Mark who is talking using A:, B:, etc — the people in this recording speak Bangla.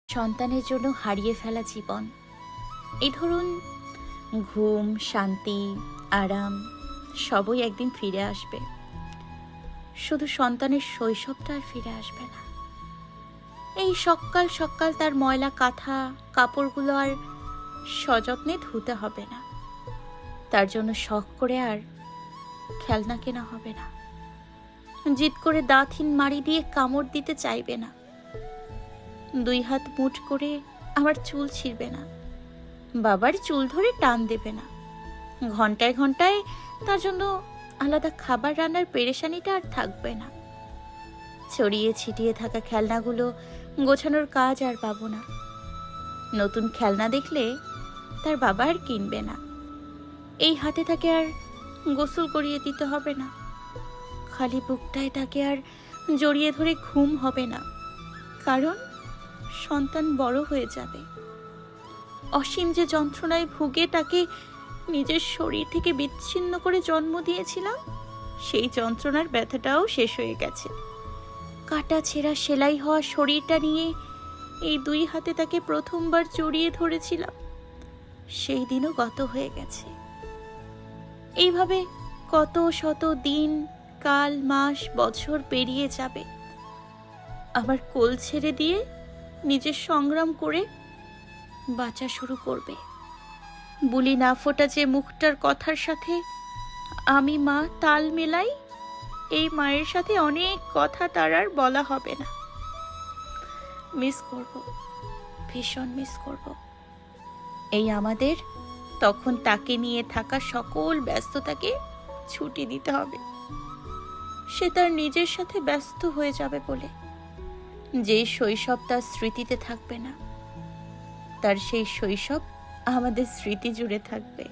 A: সন্তানের জন্য হারিয়ে ফেলা জীবন। এই ধরুন, ঘুম, শান্তি, আরাম সবই একদিন ফিরে আসবে, শুধু সন্তানের শৈশবটা আর ফিরে আসবে না। এই সকাল সকাল তার ময়লা কাঁথা কাপড়গুলো আর সযত্নে ধুতে হবে না, তার জন্য শখ করে আর খেলনা কেনা হবে না, জিদ করে দাঁতহীন মাড়ি দিয়ে কামড় দিতে চাইবে না, দুই হাত মুঠ করে আমার চুল ছিঁড়বে না, বাবার চুল ধরে টান দেবে না, ঘন্টায় ঘন্টায় তার জন্য আলাদা খাবার রান্নার পেরেশানিটা আর থাকবে না। ছড়িয়ে ছিটিয়ে থাকা খেলনাগুলো গোছানোর কাজ আর পাবো না। নতুন খেলনা দেখলে তার বাবা আর কিনবে না। এই হাতে তাকে আর গোসল করিয়ে দিতে হবে না, খালি বুকটায় তাকে আর জড়িয়ে ধরে ঘুম হবে না, কারণ সন্তান বড় হয়ে যাবে। অসীম যে যন্ত্রণায় ভুগে তাকে নিজের শরীর থেকে বিচ্ছিন্ন করে জন্ম দিয়েছিলাম, সেই যন্ত্রণার ব্যথাটাও শেষ হয়ে গেছে। কাটা ছেঁড়া সেলাই হওয়া শরীরটা নিয়ে এই দুই হাতে তাকে প্রথমবার জড়িয়ে ধরেছিলাম, সেই দিনও গত হয়ে গেছে। এইভাবে কত শত দিন, কাল, মাস, বছর পেরিয়ে যাবে। আবার কোল ছেড়ে দিয়ে নিজের সংগ্রাম করে বাঁচা শুরু করবে। বুলি না ফোটা যে মুখটার কথার সাথে আমি মা তাল মেলাই, এই মায়ের সাথে অনেক কথা তার আর বলা হবে না। মিস করব, ভীষণ মিস করব। এই আমাদের তখন তাকে নিয়ে থাকা সকল ব্যস্ততাকে ছুটি দিতে হবে। সে তার নিজের সাথে ব্যস্ত হয়ে যাবে বলে। যে শৈশব তার স্মৃতিতে থাকবে না, তার সেই শৈশব আমাদের স্মৃতি জুড়ে থাকবে।